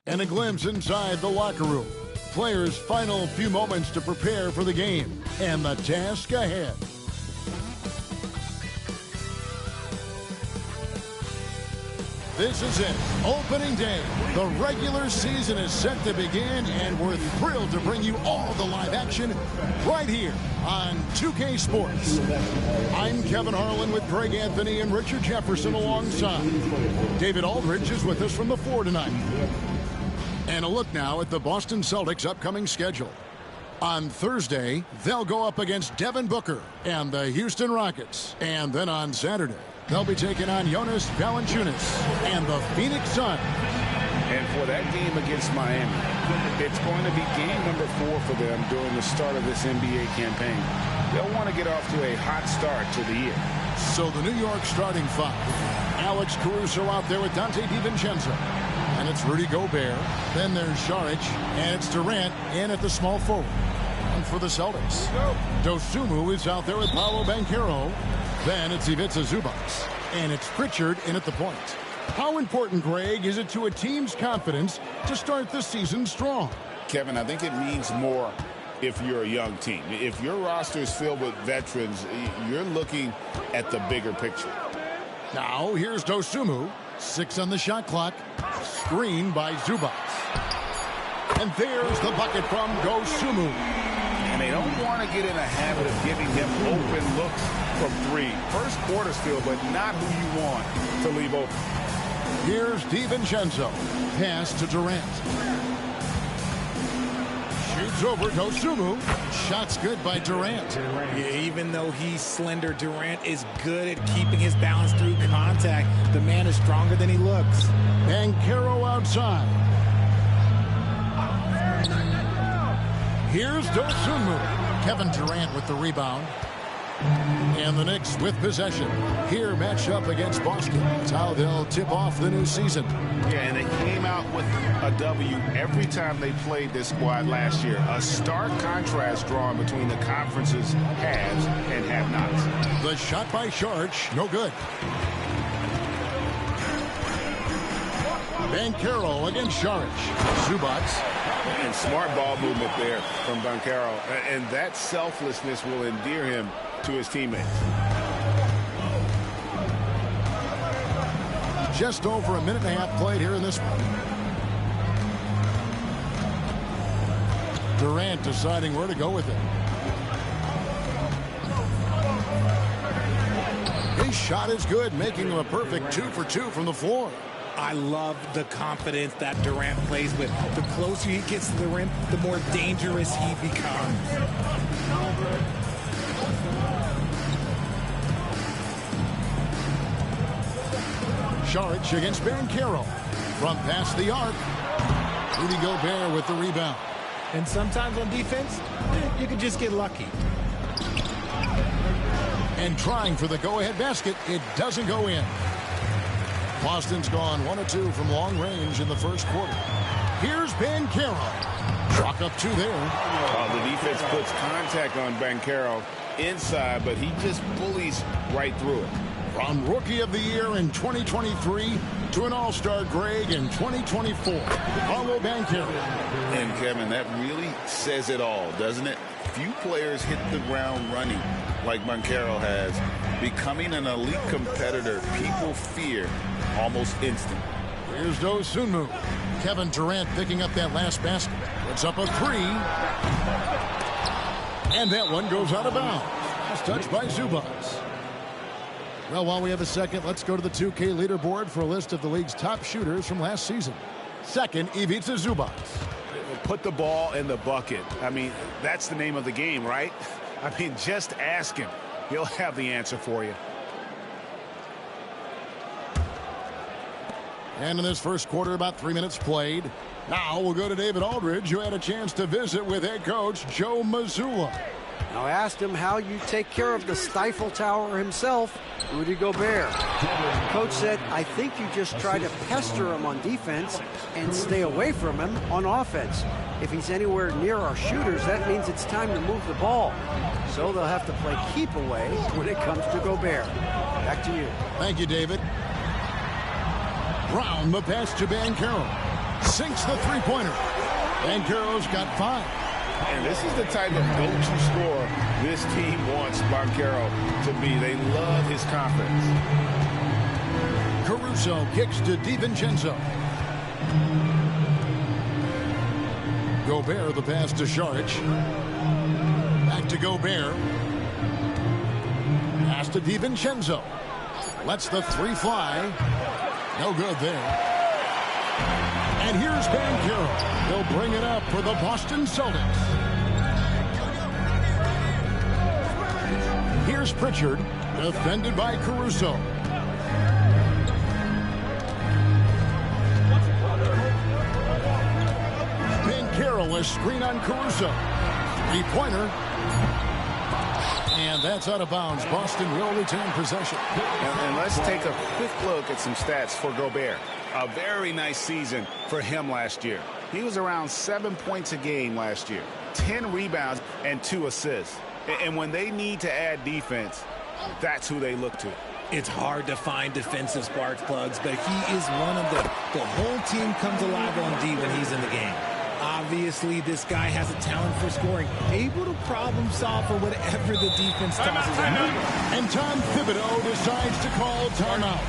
And a glimpse inside the locker room. Players' final few moments to prepare for the game and the task ahead. This is it, opening day. The regular season is set to begin, and we're thrilled to bring you all the live action right here on 2K Sports. I'm Kevin Harlan with Greg Anthony and Richard Jefferson alongside. David Aldridge is with us from the floor tonight. And a look now at the Boston Celtics' upcoming schedule. On Thursday, they'll go up against Devin Booker and the Houston Rockets. And then on Saturday, they'll be taking on Jonas Valanciunas and the Phoenix Suns. And for that game against Miami, it's going to be game number 4 for them during the start of this NBA campaign. They'll want to get off to a hot start to the year. So the New York starting 5. Alex Caruso out there with Dante DiVincenzo. And it's Rudy Gobert. Then there's Saric. And it's Durant in at the small forward. And for the Celtics, Dosunmu is out there with Paolo Banchero. Then it's Ivica Zubac. And it's Pritchard in at the point. How important, Greg, is it to a team's confidence to start the season strong? Kevin, I think it means more if you're a young team. If your roster is filled with veterans, you're looking at the bigger picture. Now, here's Dosunmu. 6 on the shot clock. Screen by Zubac. And there's the bucket from Dosunmu. And they don't want to get in a habit of giving him open looks from 3. First quarter's feel, but not who you want to leave open. Here's DiVincenzo. Pass to Durant. Shoots over Dosunmu. Shot's good by Durant. Yeah, even though he's slender, Durant is good at keeping his balance through contact. The man is stronger than he looks. Banchero outside. Here's Dosunmu. Kevin Durant with the rebound. And the Knicks with possession. Here match up against Boston. That's how they'll tip off the new season. Yeah, and they came out with a W every time they played this squad last year. A stark contrast drawn between the conference's haves and have-nots. The shot by Saric, no good. Banchero against Saric. Zubac. And smart ball movement there from Banchero. And that selflessness will endear him to his teammates. Just over a minute and a half played here in this one. Durant deciding where to go with it. His shot is good, making him a perfect 2 for 2 from the floor. I love the confidence that Durant plays with. The closer he gets to the rim, the more dangerous he becomes. Saric against Banchero. From past the arc. Rudy Gobert with the rebound. And sometimes on defense, you can just get lucky. And trying for the go-ahead basket, it doesn't go in. Boston's gone 1 of 2 from long range in the first quarter. Here's Banchero. Chalk up 2 there. The defense puts contact on Banchero inside, but he just bullies right through it. From Rookie of the Year in 2023 to an All-Star Greg in 2024. Paolo Banchero. And Kevin, that really says it all, doesn't it? Few players hit the ground running like Banchero has. Becoming an elite competitor, people fear almost instant. Here's Dosunmu. Kevin Durant picking up that last basket. Puts up a 3. And that one goes out of bounds. It's touched by Zubac. Well, while we have a second, let's go to the 2K leaderboard for a list of the league's top shooters from last season. Second, Ivica Zubac. Put the ball in the bucket. I mean, that's the name of the game, right? I mean, just ask him. He'll have the answer for you. And in this first quarter, about 3 minutes played. Now we'll go to David Aldridge, who had a chance to visit with head coach Joe Mazzulla. Now, I asked him how you take care of the Stifle Tower himself, Rudy Gobert. Coach said, I think you just try to pester him on defense and stay away from him on offense. If he's anywhere near our shooters, that means it's time to move the ball. So they'll have to play keep away when it comes to Gobert. Back to you. Thank you, David. Brown, the pass to Banchero. sinks the three-pointer. Banchero's got 5. And this is the type of go-to scorer this team wants Banchero to be. They love his confidence. Caruso kicks to DiVincenzo. Gobert, the pass to Saric. Back to Gobert. Pass to DiVincenzo. Lets the 3 fly. No good there. And here's Banchero. He'll bring it up for the Boston Celtics. Here's Pritchard, defended by Caruso. Banchero, a screen on Caruso. 3-pointer. And that's out of bounds. Boston will retain possession. And let's take a quick look at some stats for Gobert. A very nice season for him last year. He was around 7 points a game last year, 10 rebounds, and 2 assists. And when they need to add defense, that's who they look to. It's hard to find defensive spark plugs, but he is one of the whole team comes alive on D when he's in the game. Obviously, this guy has a talent for scoring, able to problem solve for whatever the defense tosses him. And Tom Thibodeau decides to call timeout.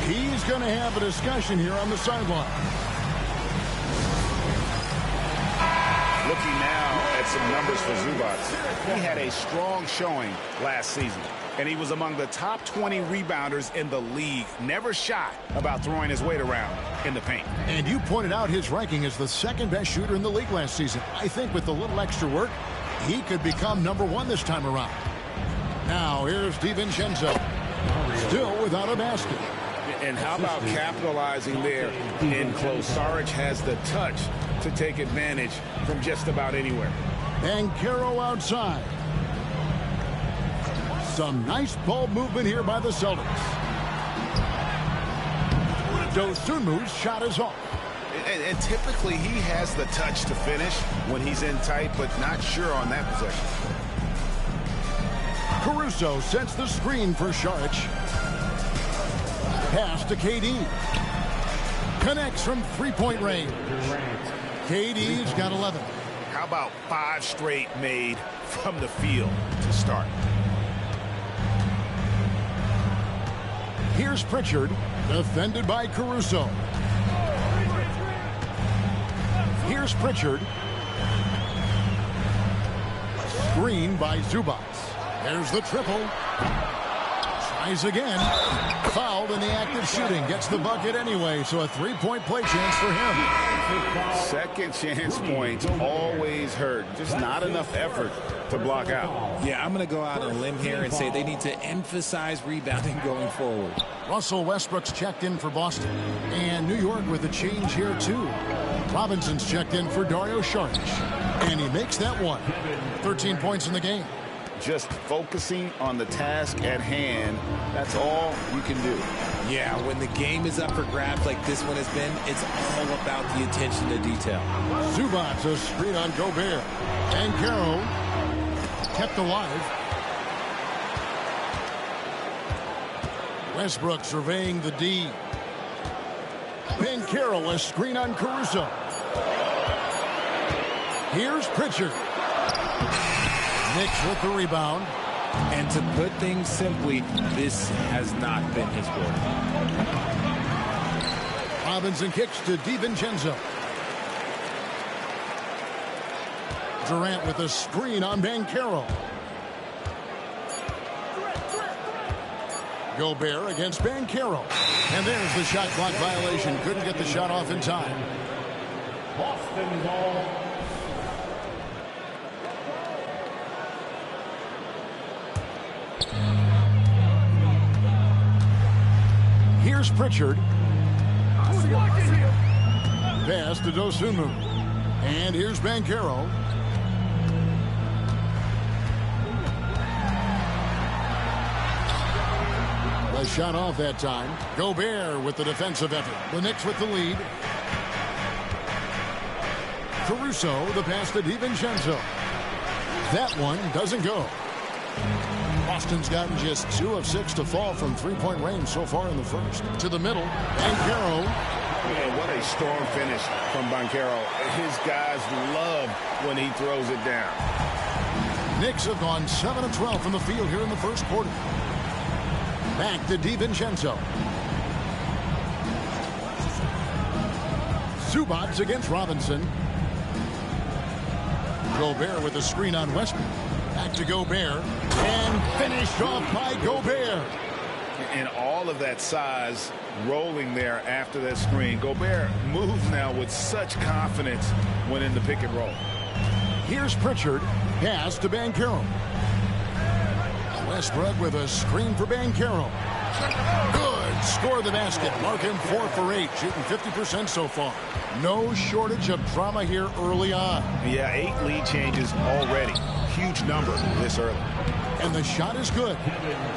He's going to have a discussion here on the sideline. Looking now at some numbers for Zubac. He had a strong showing last season, and he was among the top 20 rebounders in the league. Never shy about throwing his weight around in the paint. And you pointed out his ranking as the second best shooter in the league last season. I think with a little extra work, he could become #1 this time around. Now here's DiVincenzo, still without a basket. And how about capitalizing there in close? Saric has the touch to take advantage from just about anywhere. Banchero outside. Some nice ball movement here by the Celtics. Dosunmu's shot is off. And typically he has the touch to finish when he's in tight, but not sure on that possession. Caruso sets the screen for Saric. Pass to KD. Connects from 3-point range. KD's got 11. How about 5 straight made from the field to start? Here's Pritchard, defended by Caruso. Here's Pritchard. Screen by Zubac. There's the triple. Tries again. Fouled in the act of shooting. Gets the bucket anyway, so a 3-point play chance for him. Second chance points always hurt. Just not enough effort to block out. Yeah, I'm going to go out on a limb here and say they need to emphasize rebounding going forward. Russell Westbrook's checked in for Boston. And New York with a change here, too. Robinson's checked in for Dario Saric. And he makes that one. 13 points in the game. Just focusing on the task at hand, that's all you can do. Yeah, when the game is up for grabs like this one has been, it's all about the attention to detail. Zubac, a screen on Gobert. Banchero kept alive. Westbrook surveying the D. Banchero, a screen on Caruso. Here's Pritchard. Knicks with the rebound. And to put things simply, this has not been his work. Robinson kicks to DiVincenzo. Durant with a screen on Banchero. Gobert against Banchero. And there's the shot clock violation. Couldn't get the shot off in time. Boston ball. Here's Pritchard. Pass to Dosunmu. And here's Banchero. A shot off that time. Gobert with the defensive effort. The Knicks with the lead. Caruso, the pass to DiVincenzo. That one doesn't go. Boston's gotten just 2 of 6 to fall from 3-point range so far in the first. To the middle. Banchero. Man, what a storm finish from Banchero. His guys love when he throws it down. Knicks have gone 7 of 12 from the field here in the first quarter. Back to DiVincenzo. Zubac against Robinson. Gobert with a screen on Westbrook. Back to Gobert. And finished off by Gobert. And all of that size rolling there after that screen. Gobert moves now with such confidence when in the pick and roll. Here's Pritchard. Pass to Banchero. Westbrook with a screen for Banchero. Good. Score the basket. Mark him 4 for 8. Shooting 50% so far. No shortage of drama here early on. Yeah, 8 lead changes already. Huge number this early. And the shot is good.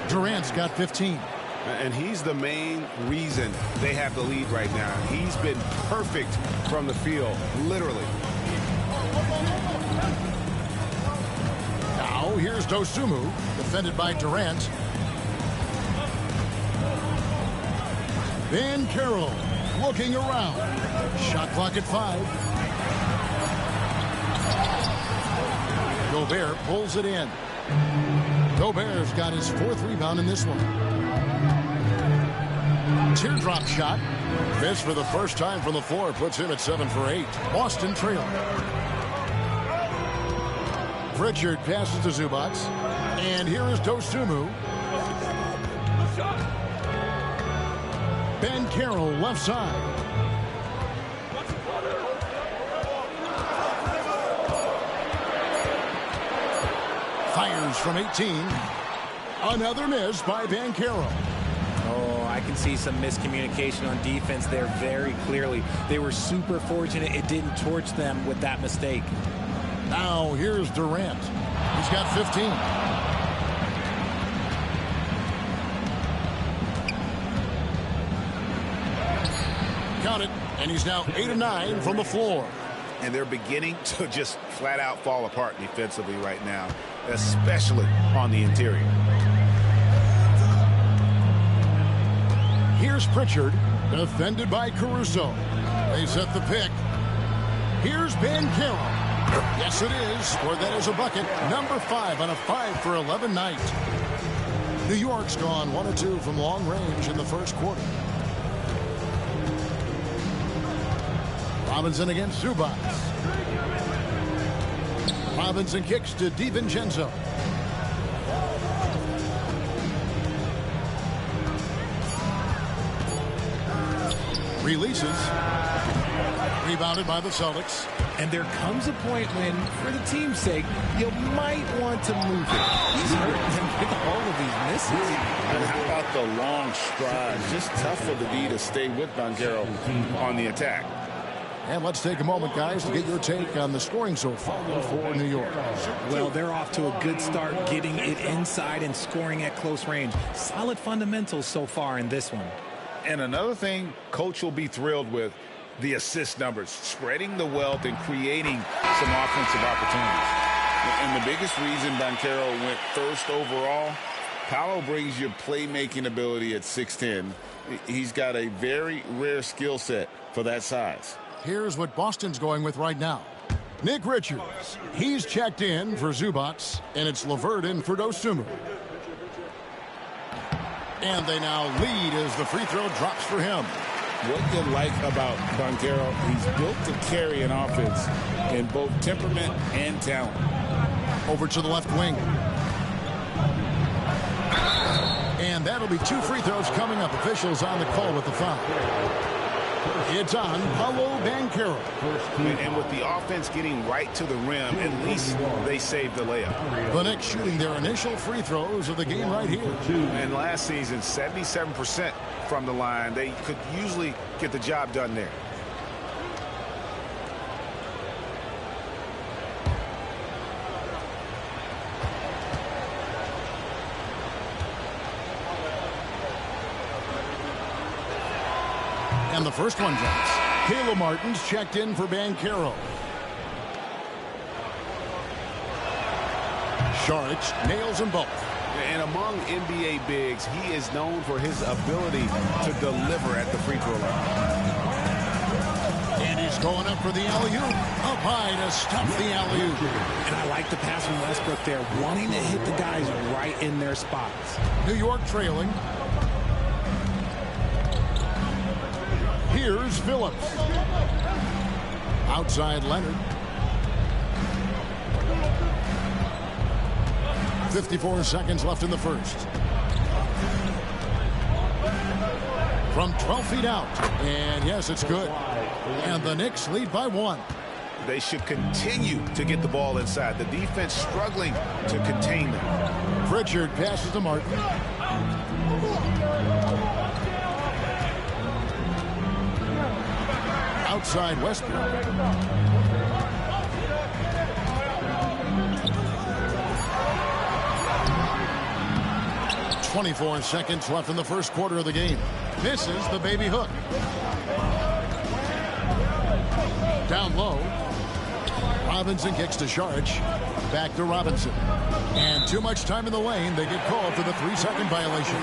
Durant's got 15. And he's the main reason they have the lead right now. He's been perfect from the field, literally. Now here's Dosunmu, defended by Durant. Banchero looking around. Shot clock at 5. Gobert pulls it in. Gobert's got his 4th rebound in this one. Teardrop shot. This for the first time from the floor puts him at 7 for 8. Boston trailing. Pritchard passes to Zubac. And here is Dosunmu. Banchero left side. Fires from 18. Another miss by Banchero. Oh, I can see some miscommunication on defense there very clearly. They were super fortunate it didn't torch them with that mistake. Now here's Durant. He's got 15. Count it, and he's now 8 of 9 from the floor. And they're beginning to just flat out fall apart defensively right now, especially on the interior. Here's Pritchard, defended by Caruso. They set the pick. Here's Banchero. Yes, it is. Scored that as a bucket. Number 5 on a 5 for 11 night. New York's gone 1 of 2 from long range in the first quarter. Robinson against Zubac. Robinson kicks to DiVincenzo. Releases. Rebounded by the Celtics. And there comes a point when, for the team's sake, you might want to move it. He's hurting them with all of these misses. And how about the long strides? Just tough for the D to stay with Banchero on the attack. And let's take a moment, guys, to get your take on the scoring so far for New York. Well, they're off to a good start getting it inside and scoring at close range. Solid fundamentals so far in this one. And another thing Coach will be thrilled with, the assist numbers, spreading the wealth and creating some offensive opportunities. And the biggest reason Banchero went first overall, Paolo brings you playmaking ability at 6'10". He's got a very rare skill set for that size. Here's what Boston's going with right now. Nick Richards. He's checked in for Zubac, and it's LeVert in for Dosunmu. And they now lead as the free throw drops for him. What you like about Banchero, he's built to carry an offense in both temperament and talent. Over to the left wing. And that'll be 2 free throws coming up. Officials on the call with the foul. It's on Paolo Banchero. And with the offense getting right to the rim, at least they saved the layup. The Knicks shooting their initial free throws of the game right here. And last season, 77% from the line. They could usually get the job done there. And the first one drops. Caleb Martin's checked in for Banchero. Saric nails them both. And among NBA bigs, he is known for his ability to deliver at the free throw line. Going up for the alley-oop. Up high to stop the alley-oop. And I like the pass from Westbrook there, wanting to hit the guys right in their spots. New York trailing. Here's Phillips. Outside Leonard. 54 seconds left in the first. From 12 feet out. And yes, it's good. And the Knicks lead by 1. They should continue to get the ball inside. The defense struggling to contain them. Pritchard passes to Martin. Outside Westbrook. 24 seconds left in the first quarter of the game. Misses the baby hook. Down low. Robinson kicks to Saric. Back to Robinson. And too much time in the lane. They get called for the 3-second violation.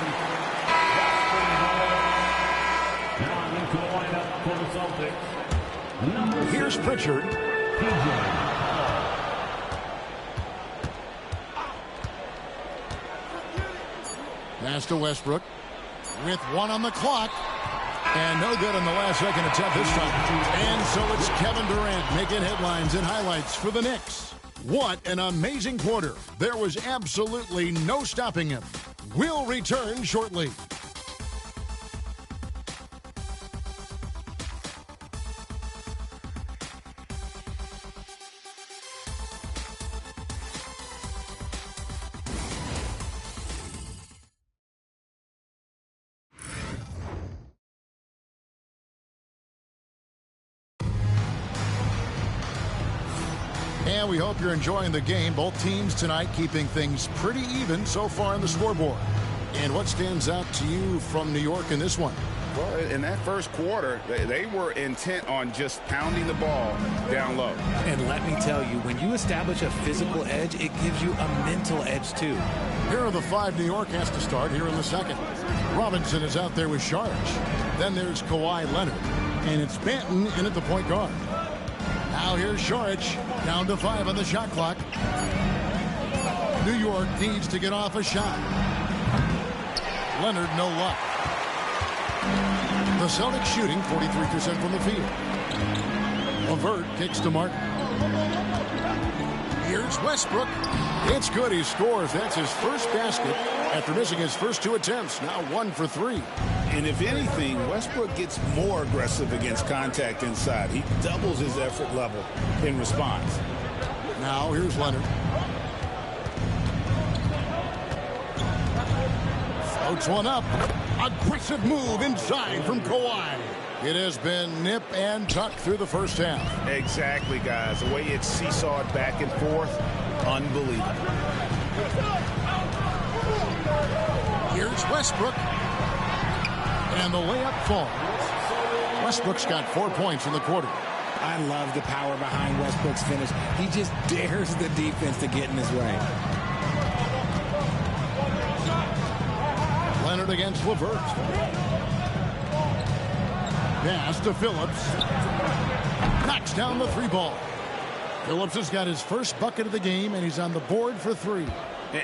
Here's Pritchard. Pass to Westbrook. With 1 on the clock. And no good on the last second attempt this time. And so it's Kevin Durant making headlines and highlights for the Knicks. What an amazing quarter. There was absolutely no stopping him. We'll return shortly. And we hope you're enjoying the game. Both teams tonight keeping things pretty even so far on the scoreboard. And what stands out to you from New York in this one? Well, in that first quarter, they were intent on just pounding the ball down low. And let me tell you, when you establish a physical edge, it gives you a mental edge too. Here are the 5 New York has to start here in the second. Robinson is out there with Saric. Then there's Kawhi Leonard. And it's Banton in at the point guard. Now here's Saric, down to 5 on the shot clock. New York needs to get off a shot. Leonard, no luck. The Celtics shooting 43% from the field. LeVert kicks to Martin. Here's Westbrook. It's good. He scores. That's his first basket after missing his first 2 attempts. Now 1 for 3. And if anything, Westbrook gets more aggressive against contact inside. He doubles his effort level in response. Now here's Leonard. Floats one up. Aggressive move inside from Kawhi. It has been nip and tuck through the first half. Exactly, guys. The way it's seesawed back and forth, unbelievable. Here's Westbrook. And the layup falls. Westbrook's got 4 points in the quarter. I love the power behind Westbrook's finish. He just dares the defense to get in his way. Leonard against LeVert. Pass to Phillips. Knocks down the 3 ball. Phillips has got his first bucket of the game, and he's on the board for 3.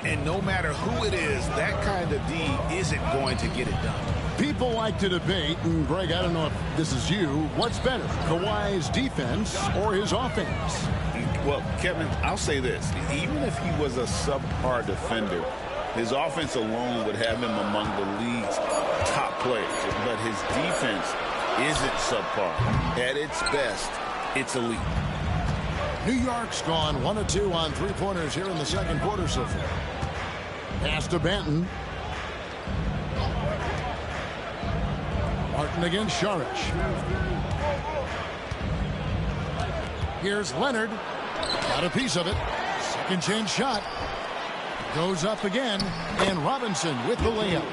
And no matter who it is, that kind of D isn't going to get it done. People like to debate, and Greg, I don't know if this is you, what's better, Kawhi's defense or his offense? Well, Kevin, I'll say this. Even if he was a subpar defender, his offense alone would have him among the league's top players. But his defense isn't subpar. At its best, it's elite. New York's gone 1 of 2 on 3-pointers here in the second quarter so far. Pass to Banton. Martin against Saric. Here's Leonard. Got a piece of it. Second chance shot. Goes up again. And Robinson with the layup.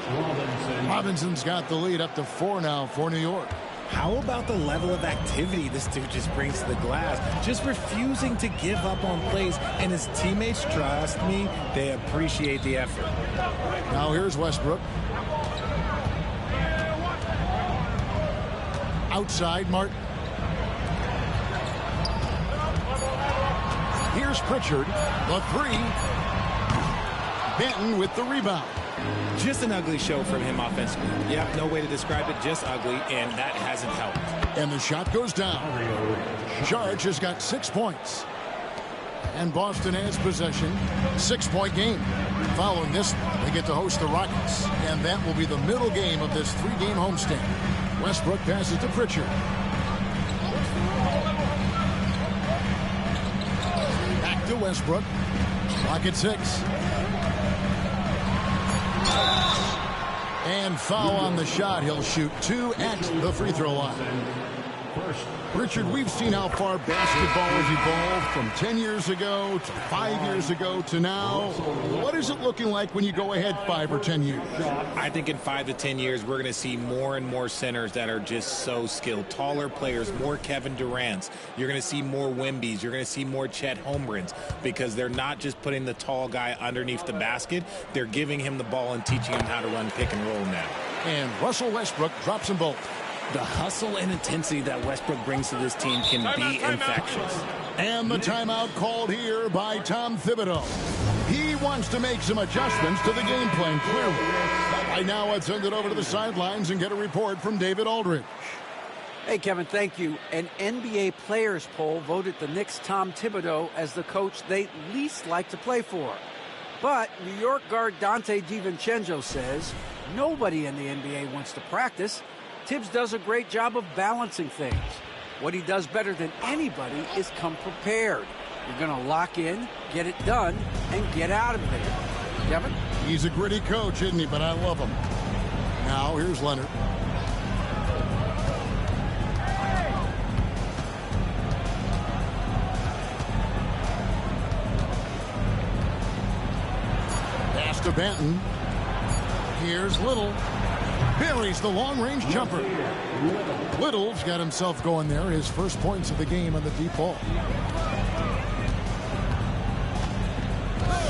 Robinson's got the lead up to 4 now for New York. How about the level of activity this dude just brings to the glass? Just refusing to give up on plays. And his teammates, trust me, they appreciate the effort. Now here's Westbrook. Outside Martin. Here's Pritchard, the three. Benton with the rebound. Just an ugly show from him offensively. Yep, no way to describe it, just ugly, and that hasn't helped. And the shot goes down. Charge has got 6 points. And Boston has possession. 6-point game. Following this, they get to host the Rockets. And that will be the middle game of this 3-game homestand. Westbrook passes to Pritchard. Back to Westbrook. Clock at 6. And foul on the shot. He'll shoot 2 at the free throw line. Richard, we've seen how far basketball has evolved from 10 years ago to 5 years ago to now. What is it looking like when you go ahead 5 or 10 years? I think in 5 to 10 years, we're going to see more and more centers that are just so skilled. Taller players, more Kevin Durant's. You're going to see more Wembys. You're going to see more Chet Holmgrens because they're not just putting the tall guy underneath the basket. They're giving him the ball and teaching him how to run pick and roll now. And Russell Westbrook drops them both. The hustle and intensity that Westbrook brings to this team can be infectious. And the timeout called here by Tom Thibodeau. He wants to make some adjustments to the game plan, clearly. Right now, let's send it over to the sidelines and get a report from David Aldridge. Hey, Kevin, thank you. An NBA players poll voted the Knicks' Tom Thibodeau as the coach they least like to play for. But New York guard Dante DiVincenzo says nobody in the NBA wants to practice. Tibbs does a great job of balancing things. What he does better than anybody is come prepared. You're going to lock in, get it done, and get out of there. Kevin? He's a gritty coach, isn't he? But I love him. Now, here's Leonard. Pass to Benton. Here's Little. Buries the long-range jumper. Little's got himself going there. His first points of the game on the deep ball.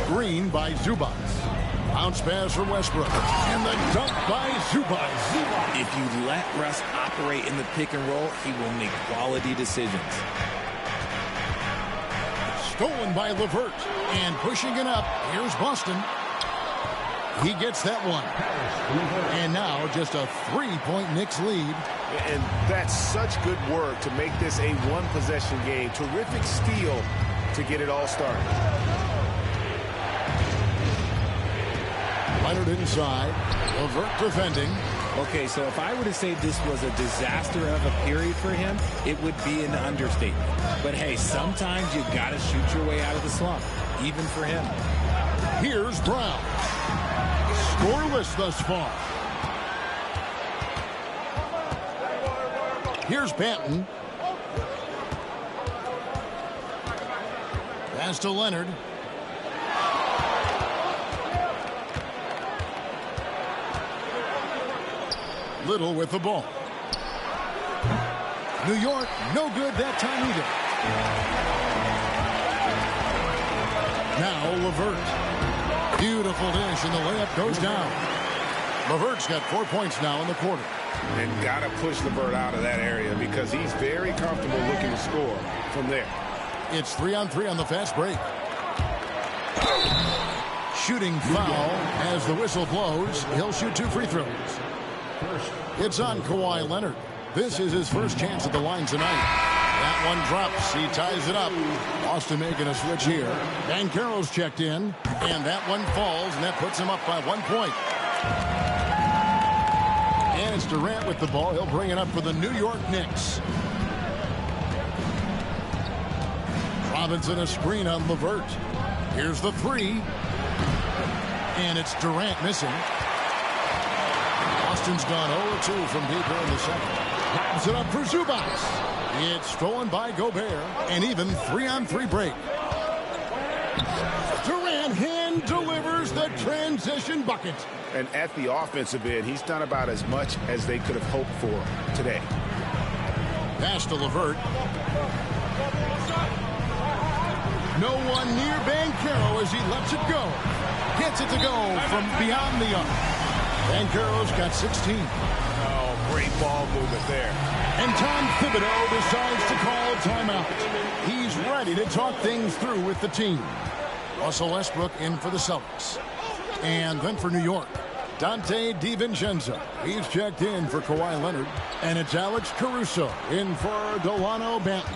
Screen by Zubac. Bounce pass from Westbrook. And the dunk by Zubac. If you let Russ operate in the pick and roll, he will make quality decisions. Stolen by LeVert. And pushing it up. Here's Boston. He gets that one. And now just a 3-point Knicks lead. And that's such good work to make this a one-possession game. Terrific steal to get it all started. Leonard inside. LeVert defending. Okay, so if I were to say this was a disaster of a period for him, it would be an understatement. But hey, sometimes you got to shoot your way out of the slump, even for him. Here's Brown. Scoreless thus far. Here's Benton. Pass to Leonard. Little with the ball. New York, no good that time either. Now LeVert. Beautiful dish, and the layup goes down. LeVert's got 4 points now in the quarter. And got to push LeVert out of that area because he's very comfortable looking to score from there. It's 3-on-3 on the fast break. Shooting foul as the whistle blows. He'll shoot 2 free throws. It's on Kawhi Leonard. This is his first chance at the line tonight. That one drops. He ties it up. Boston making a switch here. Banchero's checked in. And that one falls, and that puts him up by 1 point. And it's Durant with the ball. He'll bring it up for the New York Knicks. Robinson a screen on LeVert. Here's the three. And it's Durant missing. Boston's gone 0-2 from deep here in the second. Grabs it up for Zubac. It's stolen by Gobert. And even 3-on-3 break. Durant hand delivers the transition bucket. And at the offensive end, he's done about as much as they could have hoped for today. Pass to LeVert. No one near Banchero as he lets it go. Gets it to go from beyond the arc. Banchero's got 16. Oh, great ball movement there. And Tom Thibodeau decides to call timeout. He's ready to talk things through with the team. Russell Westbrook in for the Celtics. And then for New York, Dante DiVincenzo. He's checked in for Kawhi Leonard. And it's Alex Caruso in for Delano Banton.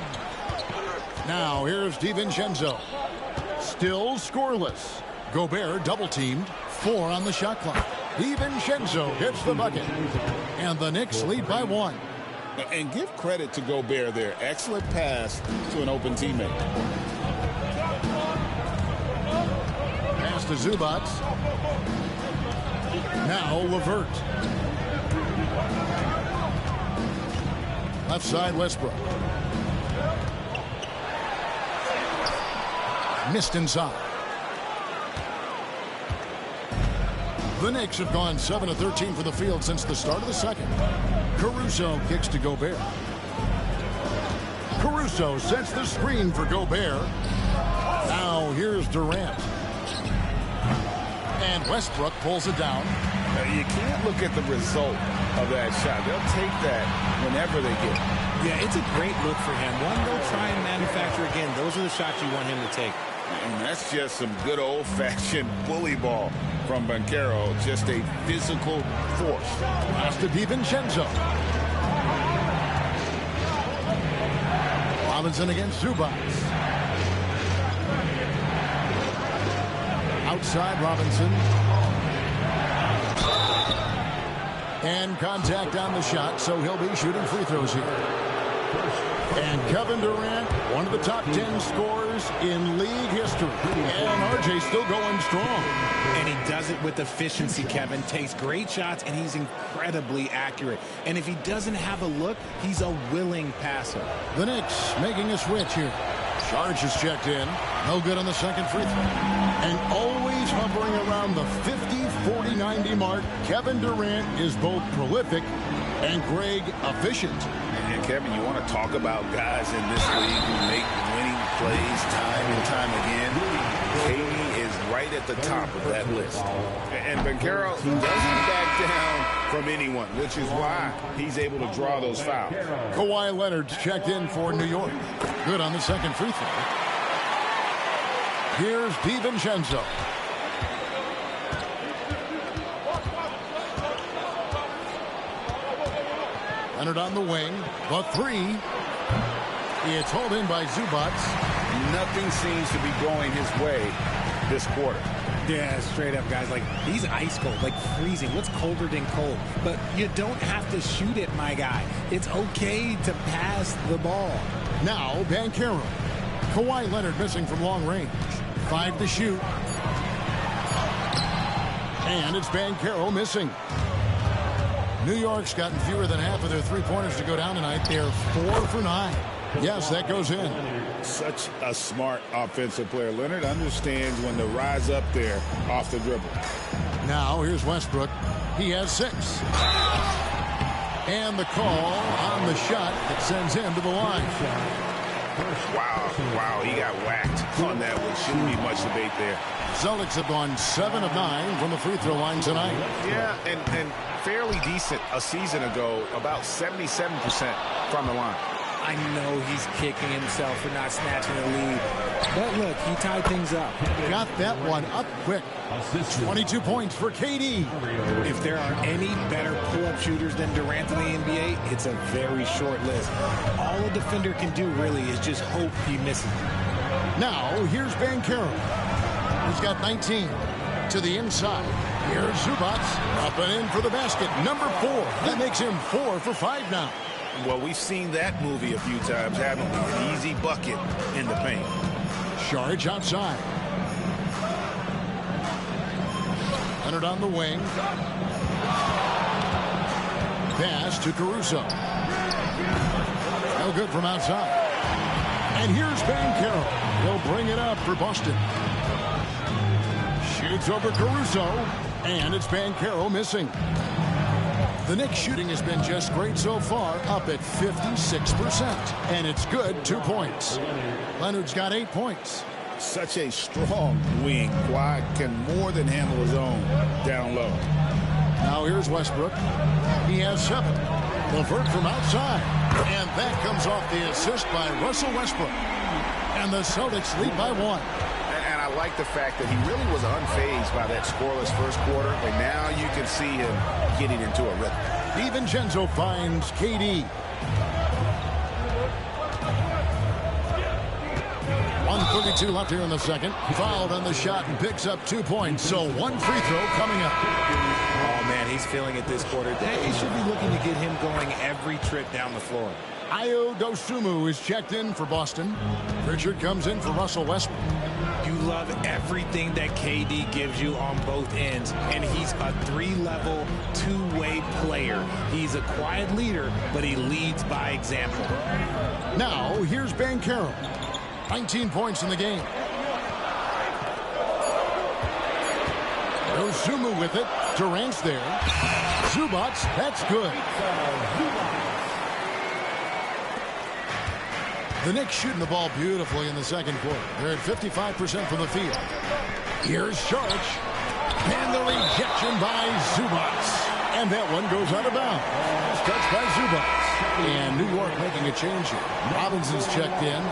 Now here's DiVincenzo. Still scoreless. Gobert double-teamed. 4 on the shot clock. DiVincenzo hits the bucket. And the Knicks lead by 1. And give credit to Gobert there. Excellent pass to an open teammate. Pass to Zubac. Now LeVert. Left side Westbrook. Missed inside. The Knicks have gone 7 of 13 for the field since the start of the second. Caruso kicks to Gobert. Caruso sets the screen for Gobert. Now here's Durant. And Westbrook pulls it down. You can't look at the result of that shot. They'll take that whenever they get it. Yeah, it's a great look for him. One they'll try and manufacture again. Those are the shots you want him to take. And that's just some good old-fashioned bully ball from Banchero. Just a physical force. Pass to DiVincenzo. Robinson against Zubac. Outside Robinson. And contact on the shot, so he'll be shooting free throws here. And Kevin Durant, one of the top 10 scorers in league history. And RJ still going strong. And he does it with efficiency, Kevin. Takes great shots, and he's incredibly accurate. And if he doesn't have a look, he's a willing passer. The Knicks making a switch here. Sarge is checked in. No good on the second free throw. And always hovering around the 50-40-90 mark, Kevin Durant is both prolific and Greg efficient. And Kevin, you want to talk about guys in this league who make winning plays time and time again. KD is right at the top of that list. And Banchero doesn't back down from anyone, which is why he's able to draw those fouls. Kawhi Leonard's checked in for New York. Good on the second free throw. Here's DiVincenzo. Leonard on the wing. The three. It's hauled in by Zubac. Nothing seems to be going his way this quarter. Yeah, straight up, guys. Like, he's ice cold, like freezing. What's colder than cold? But you don't have to shoot it, my guy. It's okay to pass the ball. Now, Banchero. Kawhi Leonard missing from long range. 5 to shoot. And it's Banchero missing. New York's gotten fewer than half of their three-pointers to go down tonight. They're 4 for 9. Yes, that goes in. Such a smart offensive player. Leonard understands when to rise up there off the dribble. Now, here's Westbrook. He has 6. And the call on the shot that sends him to the line. Wow, he got whacked on that one. Shouldn't be much debate there. Celtics have gone 7 of 9 from the free throw line tonight. Yeah, and fairly decent a season ago, about 77% from the line. I know he's kicking himself for not snatching the lead. But look, he tied things up. Got that one up quick. 22 points for KD. If there are any better pull-up shooters than Durant in the NBA, it's a very short list. All a defender can do, really, is just hope he misses. Now, here's Banchero. He's got 19 to the inside. Here's Zubac. Up and in for the basket. Number 4. That makes him 4 for 5 now. Well, we've seen that movie a few times, haven't we? An easy bucket in the paint. Saric outside. Leonard on the wing. Pass to Caruso. No good from outside. And here's Banchero. He'll bring it up for Boston. Shoots over Caruso. And it's Banchero missing. The Knicks shooting has been just great so far, up at 56%. And it's good, 2 points. Leonard's got 8 points. Such a strong wing. Kawhi can more than handle his own down low. Now here's Westbrook. He has 7. LeVert from outside. And that comes off the assist by Russell Westbrook. And the Celtics lead by 1. And I like the fact that he really was unfazed by that scoreless first quarter. And now you can see him getting into a rhythm. DiVincenzo finds KD. 1:32 left here in the second. Fouled on the shot and picks up 2 points. So 1 free throw coming up. Oh, man, he's feeling it this quarter. They should be looking to get him going every trip down the floor. Ayo Dosunmu is checked in for Boston. Pritchard comes in for Russell Westbrook. You love everything that KD gives you on both ends, and he's a 3-level, 2-way player. He's a quiet leader, but he leads by example. Now, here's Banchero. 19 points in the game. Dosunmu with it. Durant's there. Zubac, that's good. The Knicks shooting the ball beautifully in the second quarter. They're at 55% from the field. Here's Saric. And the rejection by Zubac. And that one goes out of bounds. Touched by Zubac. And New York making a change here. Robinson's checked in.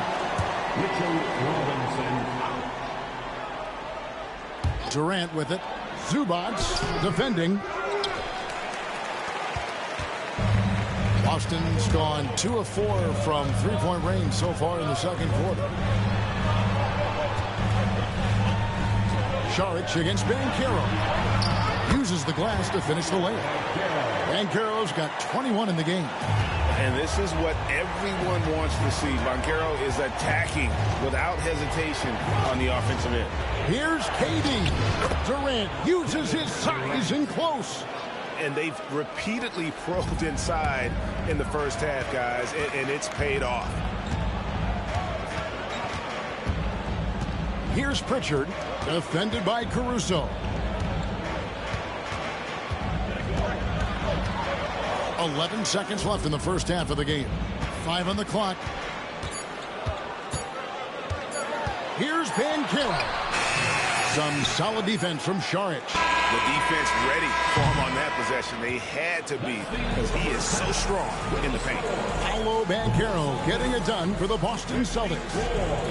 Durant with it. Zubac defending. Boston's gone 2 of 4 from three-point range so far in the second quarter. Saric against Banchero. Uses the glass to finish the layup. Banchero's got 21 in the game. And this is what everyone wants to see. Banchero is attacking without hesitation on the offensive end. Here's KD. Durant uses his size in close. And they've repeatedly probed inside in the first half, guys, and it's paid off. Here's Pritchard, defended by Caruso. 11 seconds left in the first half of the game. 5 on the clock. Here's Banchero. Some solid defense from Saric. The defense ready for him on that possession. They had to be because he is so strong in the paint. Paolo Banchero getting it done for the Boston Celtics.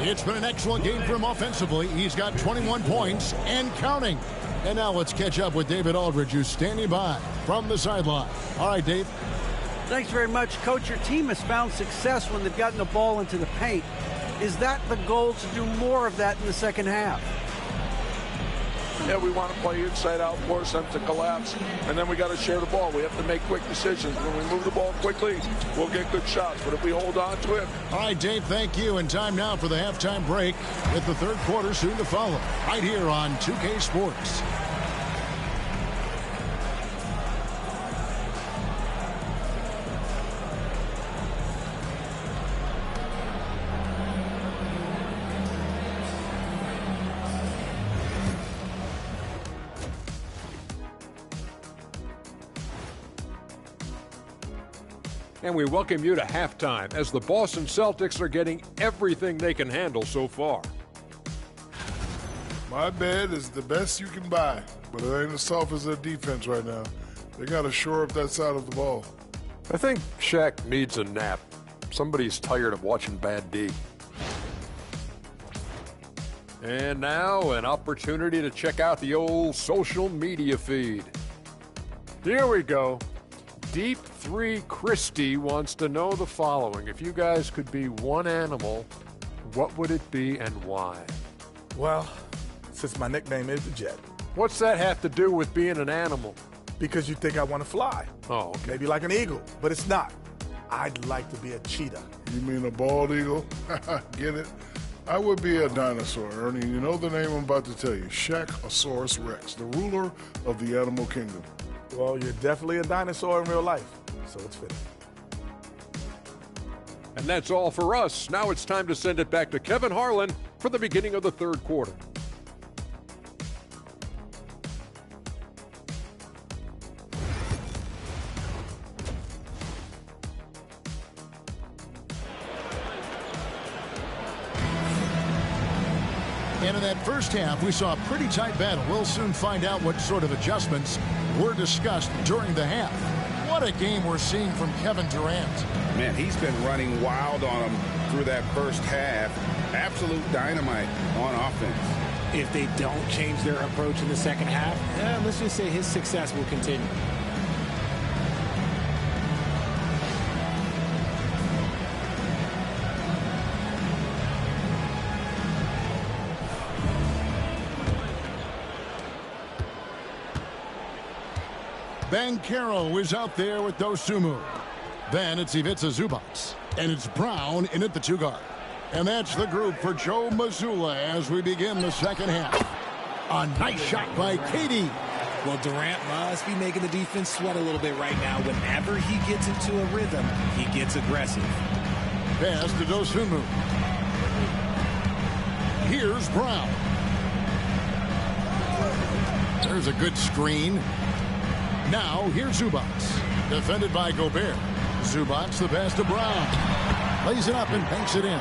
It's been an excellent game for him offensively. He's got 21 points and counting. And now let's catch up with David Aldridge, who's standing by from the sideline. All right, Dave. Thanks very much, Coach. Your team has found success when they've gotten the ball into the paint. Is that the goal, to do more of that in the second half? Yeah, we want to play inside out, force them to collapse, and then we got to share the ball. We have to make quick decisions. When we move the ball quickly, we'll get good shots. But if we hold on to it. All right, Dave, thank you. And time now for the halftime break with the third quarter soon to follow. Right here on 2K Sports. And we welcome you to halftime as the Boston Celtics are getting everything they can handle so far. My bed is the best you can buy, but it ain't as soft as their defense right now. They got to shore up that side of the ball. I think Shaq needs a nap. Somebody's tired of watching bad D. And now an opportunity to check out the old social media feed. Here we go. Deep 3 Christie wants to know the following. If you guys could be one animal, what would it be and why? Well, since my nickname is the Jet. What's that have to do with being an animal? Because you think I want to fly. Oh, okay. Maybe like an eagle, but it's not. I'd like to be a cheetah. You mean a bald eagle? Get it? I would be a dinosaur, Ernie. You know the name I'm about to tell you. Shaqosaurus Rex, the ruler of the animal kingdom. Well, you're definitely a dinosaur in real life, so it's fitting. And that's all for us. Now it's time to send it back to Kevin Harlan for the beginning of the third quarter. And in that first half, we saw a pretty tight battle. We'll soon find out what sort of adjustments were discussed during the half. What a game we're seeing from Kevin Durant. Man, he's been running wild on him through that first half. Absolute dynamite on offense. If they don't change their approach in the second half, let's just say his success will continue. Banchero is out there with Dosunmu. Then it's Ivica Zubac. And it's Brown in at the 2-guard. And that's the group for Joe Mazzulla as we begin the second half. A nice shot by KD. Well, Durant must be making the defense sweat a little bit right now. Whenever he gets into a rhythm, he gets aggressive. Pass to Dosunmu. Here's Brown. There's a good screen. Now, here's Zubac. Defended by Gobert. Zubac, the pass to Brown. Lays it up and banks it in.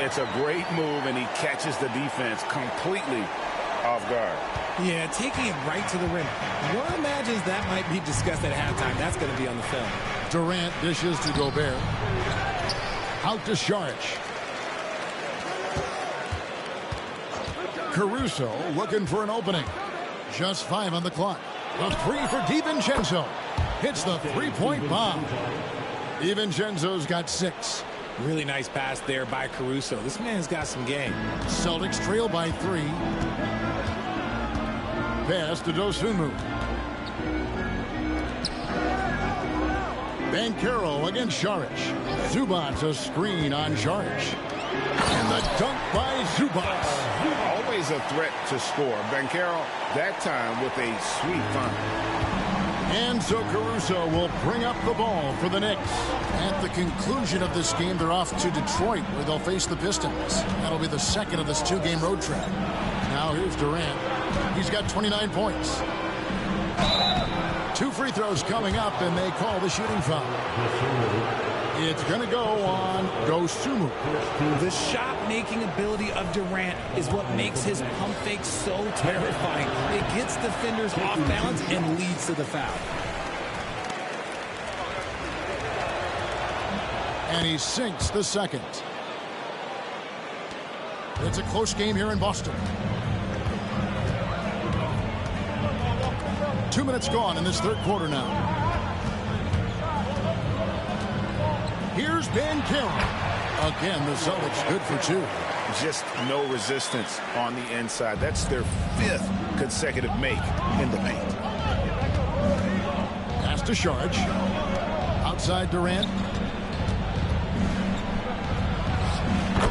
It's a great move, and he catches the defense completely off guard. Yeah, taking it right to the rim. One imagines that might be discussed at halftime. That's going to be on the film. Durant dishes to Gobert. Out to Saric. Caruso looking for an opening. Just 5 on the clock. The 3 for DiVincenzo. Hits the three-point bomb. DiVincenzo's got 6. Really nice pass there by Caruso. This man's got some game. Celtics trail by 3. Pass to Dosunmu. Banchero against Saric. Zubac a screen on Saric. And the dunk by Zubac. Always a threat to score. Banchero, that time with a sweet find. And so Caruso will bring up the ball for the Knicks. At the conclusion of this game, they're off to Detroit, where they'll face the Pistons. That'll be the second of this 2-game road trip. Now here's Durant. He's got 29 points. 2 free throws coming up, and they call the shooting foul. It's going to go on Dosunmu. The shot-making ability of Durant is what makes his pump fake so terrifying. It gets defenders off balance and leads to the foul. And he sinks the second. It's a close game here in Boston. 2 minutes gone in this third quarter now. Here's Banchero. Again, the Celtics good for 2. Just no resistance on the inside. That's their 5th consecutive make in the paint. Pass to Saric. Outside Durant.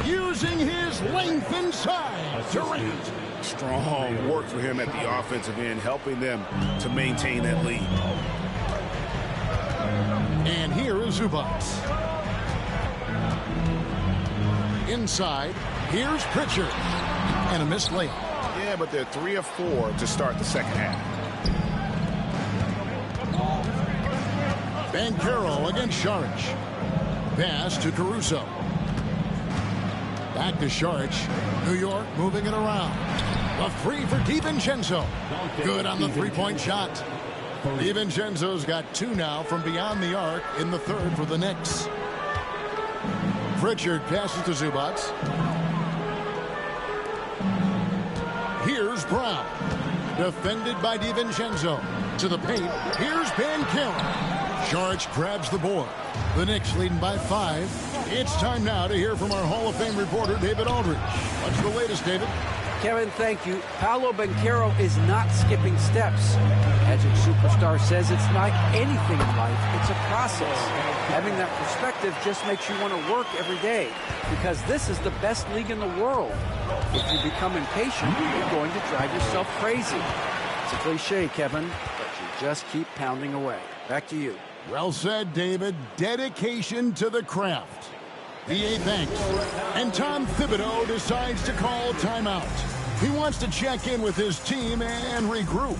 Using his length inside. Durant. Strong work for him at the offensive end, helping them to maintain that lead. And here is Zubac. Inside, here's Pritchard. And a missed layup. Yeah, but they're 3 of 4 to start the second half. Banchero against Saric. Pass to Caruso. Back to Saric. New York moving it around. A 3 for DiVincenzo. Good on the three-point shot. DiVincenzo's got 2 now from beyond the arc in the third for the Knicks. Pritchard passes to Zubac. Here's Brown. Defended by DiVincenzo. To the paint. Here's Banchero. Saric grabs the board. The Knicks leading by 5. It's time now to hear from our Hall of Fame reporter, David Aldridge. What's the latest, David? Kevin, thank you. Paolo Banchero is not skipping steps. Magic Superstar says it's like anything in life. It's a process. Having that perspective just makes you want to work every day because this is the best league in the world. If you become impatient, you're going to drive yourself crazy. It's a cliche, Kevin, but you just keep pounding away. Back to you. Well said, David. Dedication to the craft. VA thanks. And Tom Thibodeau decides to call timeout. He wants to check in with his team and regroup.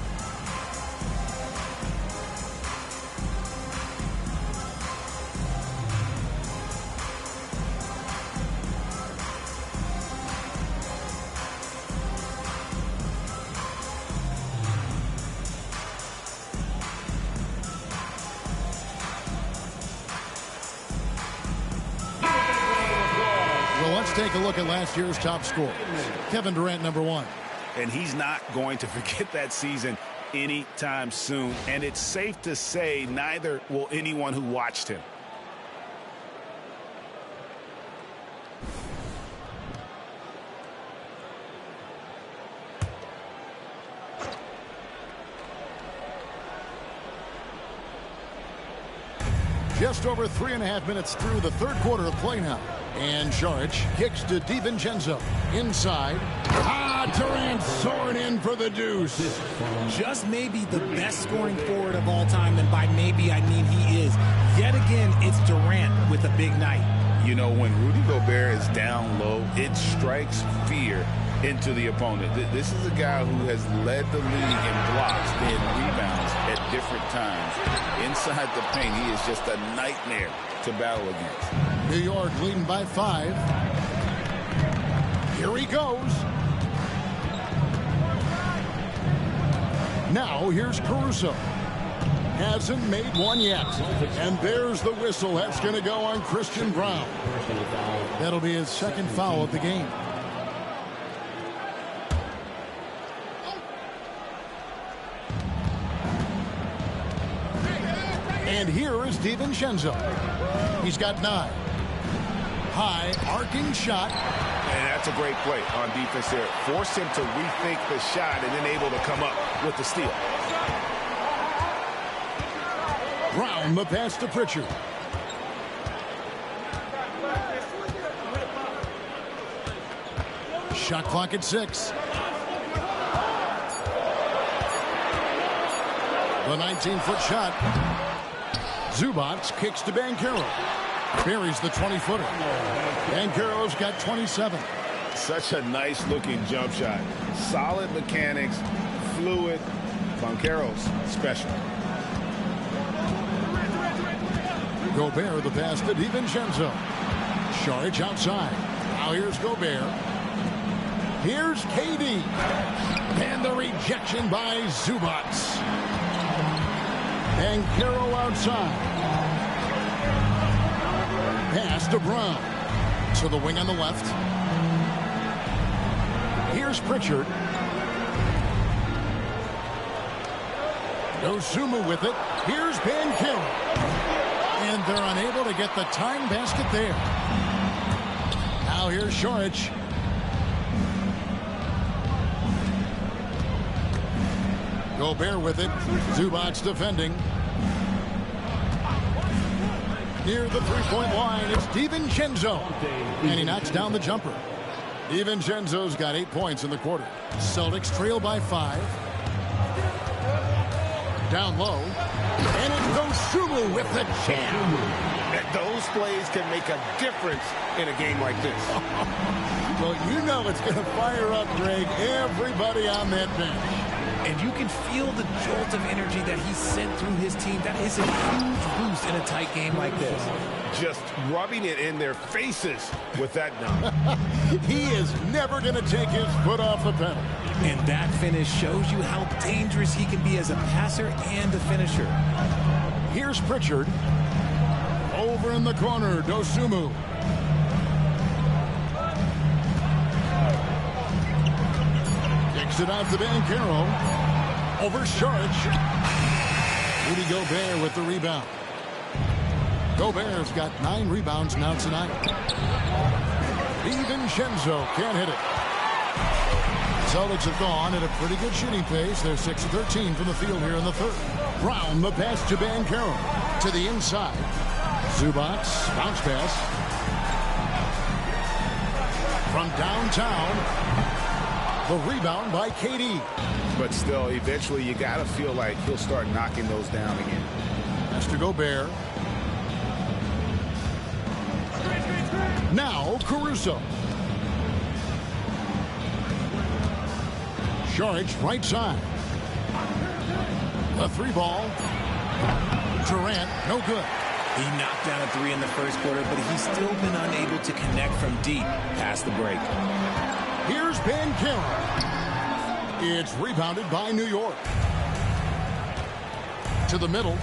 Let's take a look at last year's top scorer. Kevin Durant, number 1. And he's not going to forget that season anytime soon. And it's safe to say neither will anyone who watched him. Just over 3.5 minutes through the third quarter of play now. And Saric kicks to DiVincenzo. Inside. Durant soaring in for the deuce. Just maybe the best scoring forward of all time, and by maybe I mean he is. Yet again, it's Durant with a big night. You know, when Rudy Gobert is down low, it strikes fear into the opponent. This is a guy who has led the league in blocks and rebounds at different times. Inside the paint, he is just a nightmare to battle against. New York leading by 5. Here he goes. Now here's Caruso. Hasn't made one yet. And there's the whistle. That's going to go on Christian Braun. That'll be his second foul of the game. And here is DiVincenzo. He's got 9. High arcing shot. And that's a great play on defense there. Force him to rethink the shot and then able to come up with the steal. Brown the pass to Pritchard. Shot clock at 6. The 19-foot shot. Zubac kicks to Banchero. Buries the 20-footer. Banchero's got 27. Such a nice-looking jump shot. Solid mechanics, fluid. Banchero's special. Gobert the pass to DiVincenzo. Saric outside. Now here's Gobert. Here's KD. And the rejection by Zubac. Banchero outside. Pass to Brown. To the wing on the left. Here's Pritchard. Dosunmu with it. Here's Banchero. And they're unable to get the time basket there. Now here's Saric. Gobert with it. Zubac defending. Near the three-point line, it's DiVincenzo. And he knocks down the jumper. DiVincenzo's got 8 points in the quarter. Celtics trail by 5. Down low. And it's Dosunmu with the jam. Those plays can make a difference in a game like this. Well, you know it's going to fire up, Greg, everybody on that bench. And you can feel the jolt of energy that he sent through his team. That is a huge boost in a tight game like this. Just rubbing it in their faces with that dunk. He is never going to take his foot off the pedal. And that finish shows you how dangerous he can be as a passer and a finisher. Here's Pritchard. Over in the corner, Dosunmu. Kicks it out to Banchero. Over Saric. Rudy Gobert with the rebound. Gobert's got 9 rebounds now tonight. DiVincenzo can't hit it. Celtics have gone at a pretty good shooting pace. They're 6 of 13 from the field here in the third. Brown the pass to Banchero. To the inside. Zubac, bounce pass. From downtown. The rebound by KD. But still, eventually you got to feel like he'll start knocking those down again. Pass to Gobert. Now Caruso. Saric right side. The 3-ball. Durant, no good. He knocked down a 3 in the first quarter, but he's still been unable to connect from deep past the break. Here's Banchero. It's rebounded by New York. To the middle.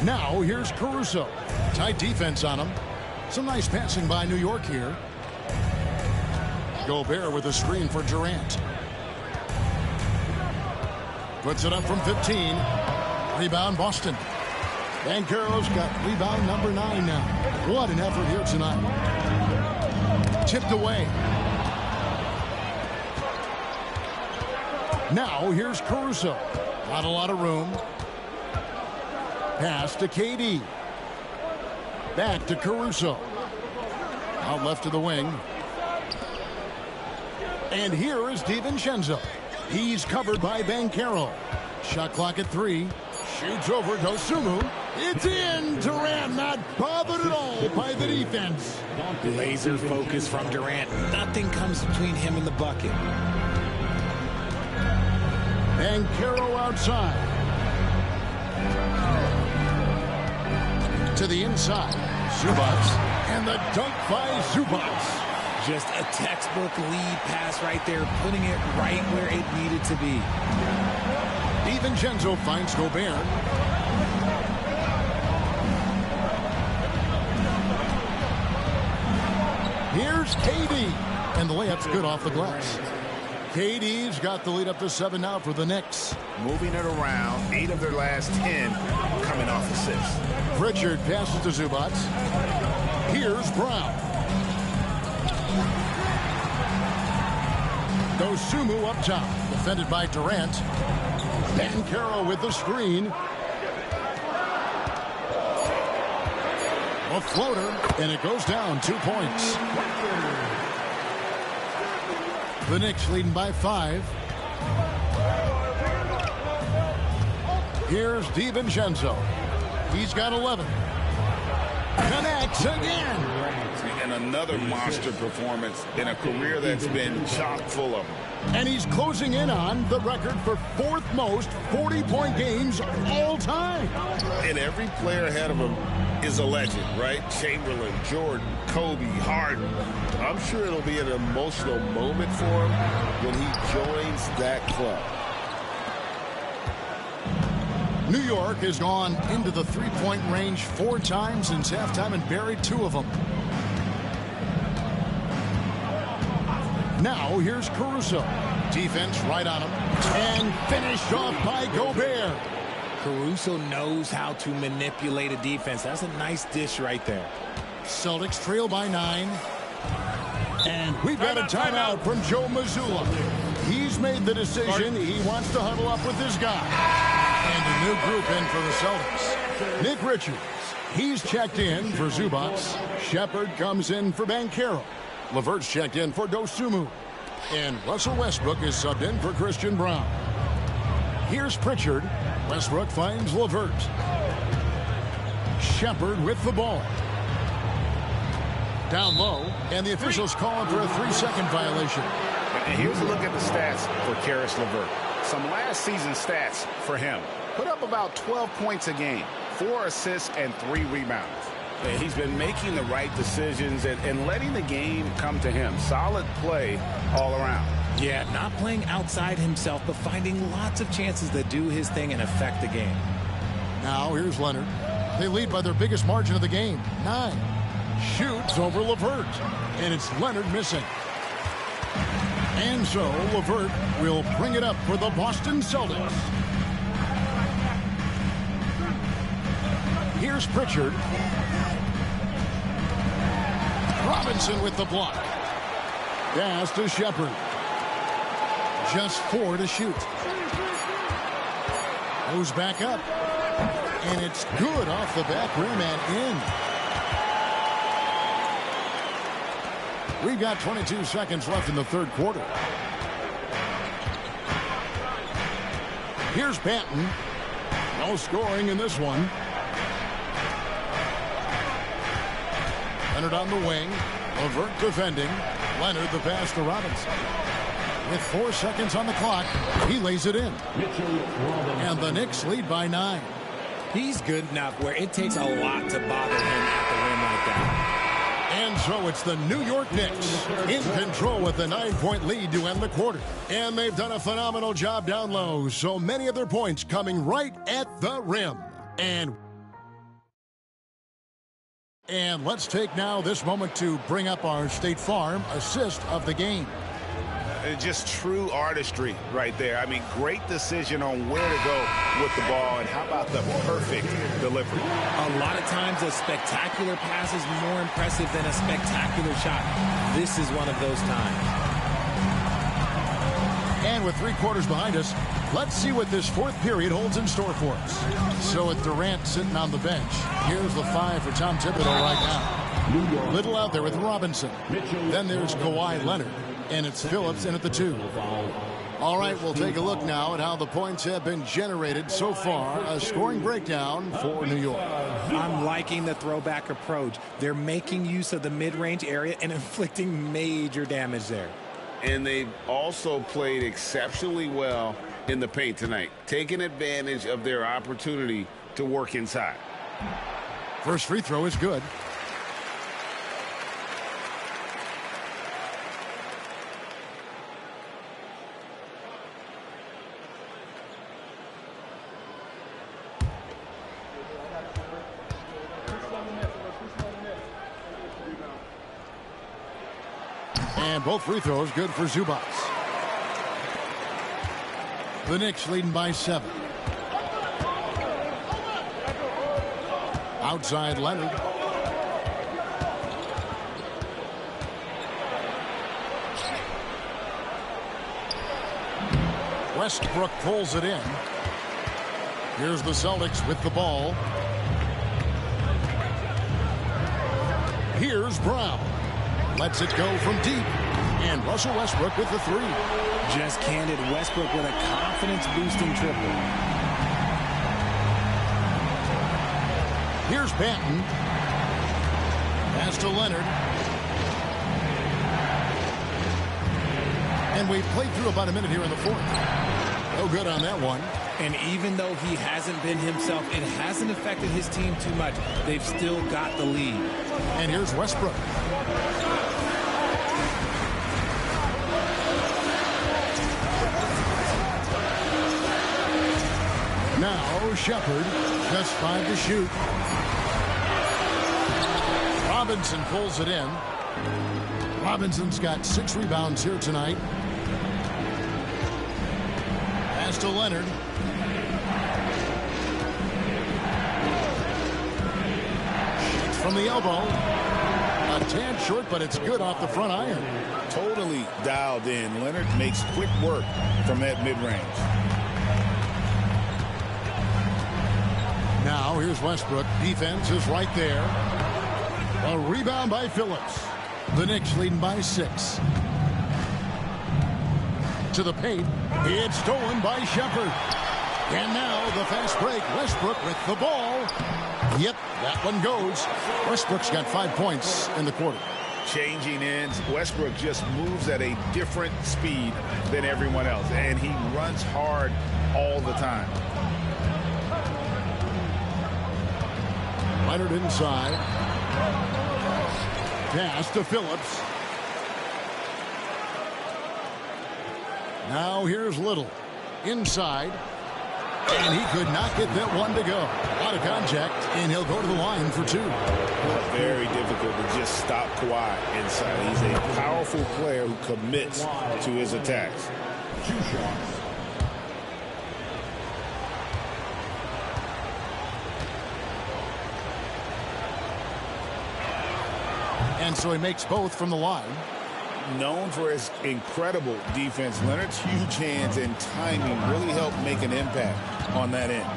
Now here's Caruso. Tight defense on him. Some nice passing by New York here. Gobert with a screen for Durant. Puts it up from 15. Rebound Boston. Banchero's got rebound number 9 now. What an effort here tonight. Tipped away. Now here's Caruso. Not a lot of room. Pass to KD. Back to Caruso. Out left to the wing. And here is DiVincenzo. He's covered by Banchero. Shot clock at 3. Shoots over Dosunmu. It's in. Durant not bothered at all by the defense. Laser focus from Durant. Nothing comes between him and the bucket. Banchero outside. To the inside. Zubac. And the dunk by Zubac. Just a textbook lead pass right there, putting it right where it needed to be. DiVincenzo finds Gobert. Here's KD. And the layup's good off the glass. KD's got the lead up to 7 now for the Knicks. Moving it around, 8 of their last 10 coming off assists. Pritchard passes to Zubac. Here's Brown. Dosunmu up top. Defended by Durant. Banchero with the screen. A floater, and it goes down 2 points. The Knicks leading by 5. Here's DiVincenzo. He's got 11. Connects again. And another monster performance in a career that's been chock full of them. And he's closing in on the record for 4th most 40-point games all time. And every player ahead of him is a legend, right? Chamberlain, Jordan, Kobe, Harden. I'm sure it'll be an emotional moment for him when he joins that club. New York has gone into the three-point range 4 times since halftime and buried 2 of them. Now here's Caruso. Defense right on him. And finished off by Gobert. Caruso knows how to manipulate a defense. That's a nice dish right there. Celtics trail by 9. And we've got a timeout from Joe Mazzulla. He's made the decision. He wants to huddle up with this guy. And a new group in for the Celtics. Nick Richards. He's checked in for Zubac. Shepard comes in for Banchero. LeVert's checked in for Dosunmu. And Russell Westbrook is subbed in for Christian Brown. Here's Pritchard. Westbrook finds LeVert. Shepard with the ball. Down low, and the officials calling for a 3-second violation. And here's a look at the stats for Caris LeVert. Some last season stats for him. Put up about 12 points a game, 4 assists, and 3 rebounds. And he's been making the right decisions and letting the game come to him. Solid play all around. Yeah, not playing outside himself, but finding lots of chances to do his thing and affect the game. Now here's Leonard. They lead by their biggest margin of the game, 9. Shoots over LeVert, and it's Leonard missing. And so LeVert will bring it up for the Boston Celtics. Here's Pritchard. Robinson with the block. Pass to Shepard. Just 4 to shoot. Goes back up. And it's good off the back rim and in. We've got 22 seconds left in the 3rd quarter. Here's Banton. No scoring in this one. Leonard on the wing. LeVert defending. Leonard the pass to Robinson. With 4 seconds on the clock, he lays it in. And the Knicks lead by 9. He's good enough where it takes a lot to bother him at the rim like that. And so it's the New York Knicks in control with a 9-point lead to end the quarter. And they've done a phenomenal job down low. So many of their points coming right at the rim. And And let's take now this moment to bring up our State Farm assist of the game. Just true artistry right there. I mean, great decision on where to go with the ball, and how about the perfect delivery? A lot of times a spectacular pass is more impressive than a spectacular shot. This is one of those times. And with 3 quarters behind us, let's see what this 4th period holds in store for us. So with Durant sitting on the bench, here's the 5 for Tom Thibodeau right now. Little out there with Robinson. Then there's Kawhi Leonard. And it's Phillips in at the 2. All right, we'll take a look now at how the points have been generated so far. A scoring breakdown for New York. I'm liking the throwback approach. They're making use of the mid-range area and inflicting major damage there. And they've also played exceptionally well in the paint tonight, taking advantage of their opportunity to work inside. First free throw is good. And both free throws good for Zubac. The Knicks leading by 7. Outside Leonard. Westbrook pulls it in. Here's the Celtics with the ball. Here's Brown. Lets it go from deep. And Russell Westbrook with the 3. Just candid Westbrook with a confidence-boosting triple. Here's Banton. Pass to Leonard. And we've played through about a minute here in the 4th. No good on that one. And even though he hasn't been himself, it hasn't affected his team too much. They've still got the lead. And here's Westbrook. Now Shepard, just 5 to shoot. Robinson pulls it in. Robinson's got 6 rebounds here tonight. Pass to Leonard. Shoots from the elbow. A tad short, but it's good off the front iron. Totally dialed in. Leonard makes quick work from that mid-range. Now here's Westbrook. Defense is right there. A rebound by Phillips. The Knicks leading by 6. To the paint. It's stolen by Shepard. And now the fast break. Westbrook with the ball. Yep, that one goes. Westbrook's got 5 points in the quarter. Changing ends. Westbrook just moves at a different speed than everyone else. And he runs hard all the time. Leonard inside. Pass to Phillips. Now here's Little. Inside. And he could not get that one to go. Out of contact, and he'll go to the line for 2. Very difficult to just stop Kawhi inside. He's a powerful player who commits to his attacks. 2 shots. And so he makes both from the line. Known for his incredible defense, Leonard's huge hands and timing really help make an impact on that end.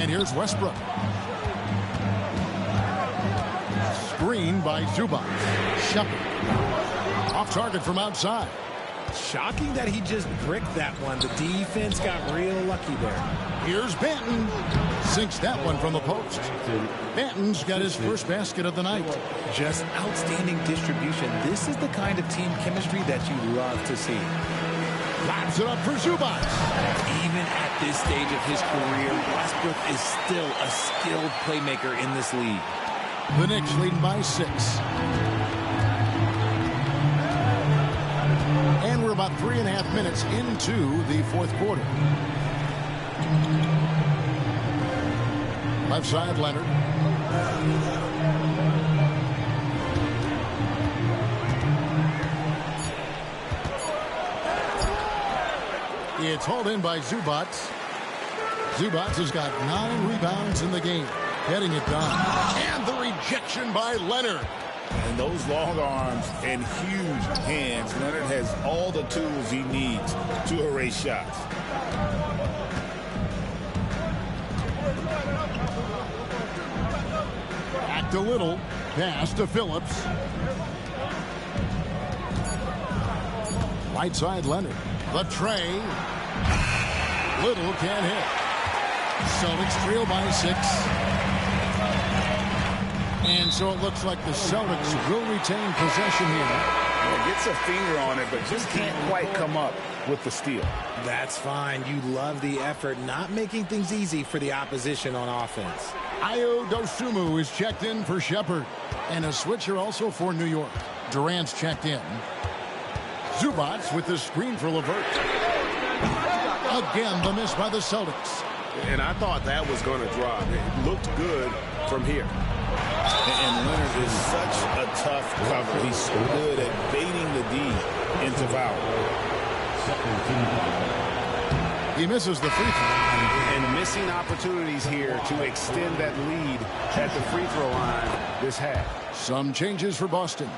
And here's Westbrook. Screen by Zubac. Shepard. Off target from outside. Shocking that he just bricked that one. The defense got real lucky there. Here's Banton. Sinks that one from the post. Banton's got his first basket of the night. Just outstanding distribution. This is the kind of team chemistry that you love to see. Lobs it up for Zubac. Even at this stage of his career, Westbrook is still a skilled playmaker in this league. The Knicks leading by 6. And we're about 3.5 minutes into the 4th quarter. Left side, Leonard. It's hauled in by Zubats. Zubats has got 9 rebounds in the game. Getting it done. And the rejection by Leonard. And those long arms and huge hands, Leonard has all the tools he needs to erase shots. Back to Little. Pass to Phillips. Right side, Leonard. The tray. Little can't hit. Celtics trail by 6. And so it looks like the Celtics will retain possession here. Yeah, gets a finger on it, but just can't quite come up with the steal. That's fine. You love the effort, not making things easy for the opposition on offense. Ayo Dosunmu is checked in for Shepherd. And a switcher also for New York. Durant's checked in. Zubats with the screen for LeVert. Again, the miss by the Celtics. And I thought that was going to drop. It looked good from here. And Leonard is such a tough cover. He's so good at baiting the D into foul. He misses the free throw. And missing opportunities here to extend that lead at the free throw line this half. Some changes for Boston.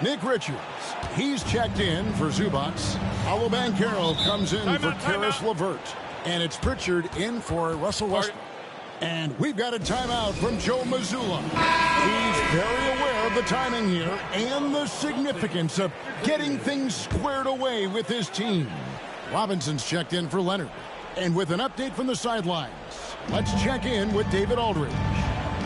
Nick Richards, he's checked in for Zubats. Paolo Banchero comes in for Karis LeVert. And it's Pritchard in for Russell Westbrook. And we've got a timeout from Joe Mazzulla. He's very aware of the timing here and the significance of getting things squared away with his team. Robinson's checked in for Leonard. And with an update from the sidelines, let's check in with David Aldridge.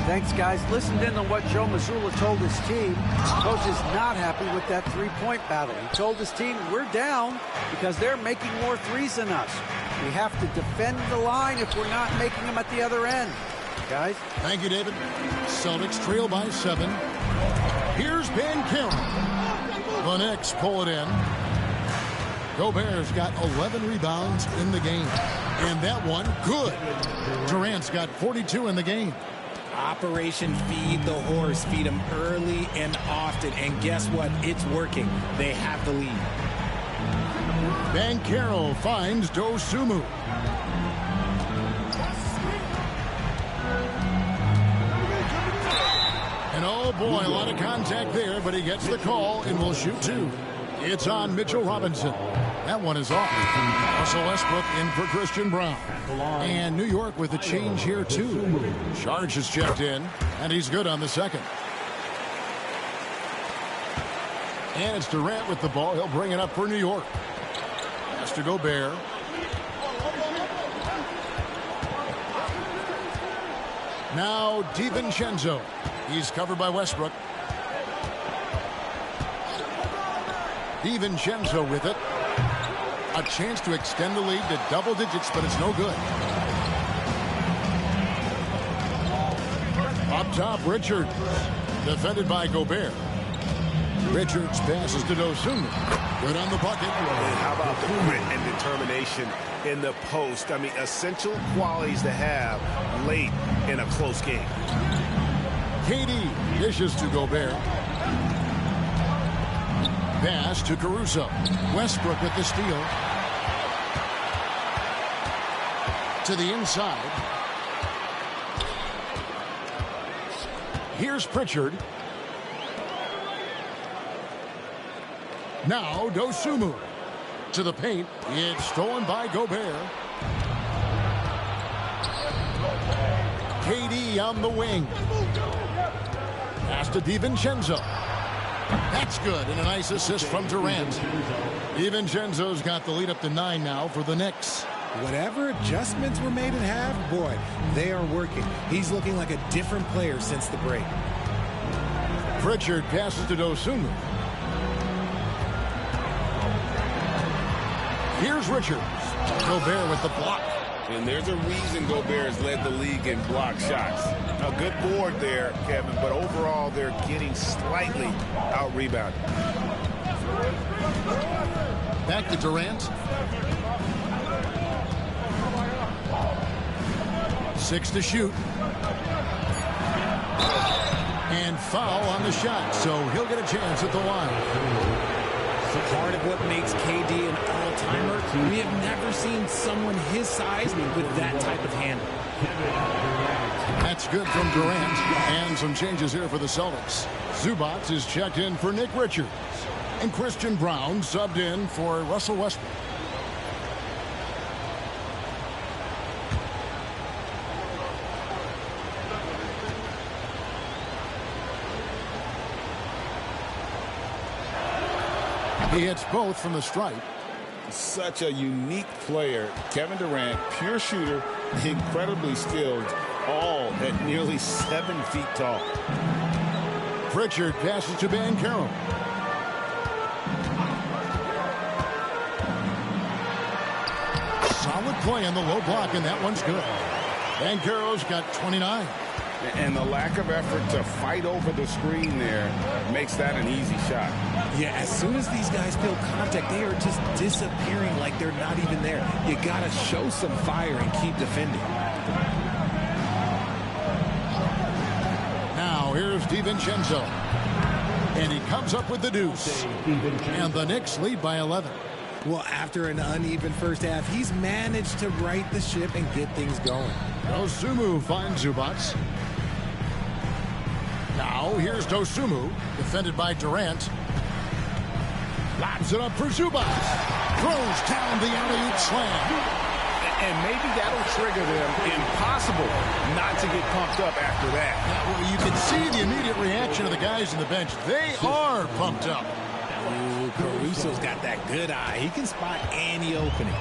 Thanks, guys. Listened in on what Joe Mazzulla told his team. Coach is not happy with that three-point battle. He told his team, we're down because they're making more threes than us. We have to defend the line if we're not making them at the other end. Guys? Thank you, David. Celtics trail by 7. Here's Banchero. The Knicks pull it in. Gobert's got 11 rebounds in the game. And that one, good. Durant's got 42 in the game. Operation Feed the Horse. Feed him early and often. And guess what? It's working. They have the lead. Banchero finds Dosunmu. And oh boy, a lot of contact there, but he gets the call and will shoot 2. It's on Mitchell Robinson. That one is off. Russell Westbrook in for Christian Brown. And New York with a change here too. Charge is checked in, and he's good on the second. And it's Durant with the ball. He'll bring it up for New York. Has to Gobert. Now DiVincenzo. He's covered by Westbrook. DiVincenzo with it. A chance to extend the lead to double digits, but it's no good. Up top, Richards. Defended by Gobert. Richards passes to Dosunmu. Good on the bucket. And how about the grit and determination in the post? I mean, essential qualities to have late in a close game. KD dishes to Gobert. Pass to Caruso. Westbrook with the steal. To the inside. Here's Pritchard. Now Dosunmu. To the paint. It's stolen by Gobert. KD on the wing. Pass to DiVincenzo. That's good, and a nice assist from Durant. DiVincenzo's got the lead up to 9 now for the Knicks. Whatever adjustments were made at half, boy, they are working. He's looking like a different player since the break. Pritchard passes to Dosunmu. Here's Richards. Gobert with the block. And there's a reason Gobert's led the league in block shots. A good board there, Kevin, but overall they're getting slightly out-rebounded. Back to Durant. 6 to shoot. And foul on the shot, so he'll get a chance at the line. Part of what makes KD an all-timer, we have never seen someone his size with that type of handle. That's good from Durant. And some changes here for the Celtics. Zubac is checked in for Nick Richards. And Christian Braun subbed in for Russell Westbrook. He hits both from the stripe. Such a unique player. Kevin Durant, pure shooter, incredibly skilled, all at nearly 7 feet tall. Pritchard passes to Banchero. Solid play on the low block, and that one's good. Banchero's got 29. And the lack of effort to fight over the screen there makes that an easy shot. Yeah, as soon as these guys feel contact, they are just disappearing like they're not even there. You got to show some fire and keep defending. Now here's DiVincenzo. And he comes up with the deuce. And the Knicks lead by 11. Well, after an uneven first half, he's managed to right the ship and get things going. Dosunmu finds Zubac. Now here's Dosunmu, defended by Durant. Lobs it up for Zubac. Throws down the alley-oop slam. And maybe that'll trigger them. Impossible not to get pumped up after that. Well, you can see the immediate reaction of the guys on the bench. They are pumped up. Ooh, Caruso's got that good eye. He can spot any opening.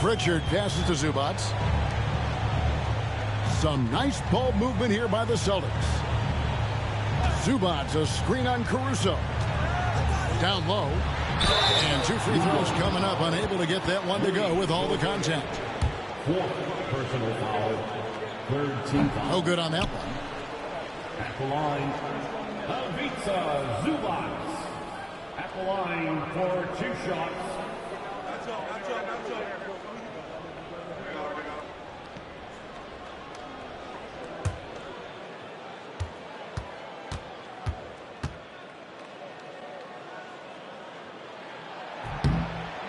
Pritchard passes to Zubac. Some nice ball movement here by the Celtics. Zubac, a screen on Caruso. Down low. And 2 free throws coming up. Unable to get that one to go with all the contact. Personal foul. Third team foul. No good on that one. At the line, Ivica Zubac. At the line for 2 shots.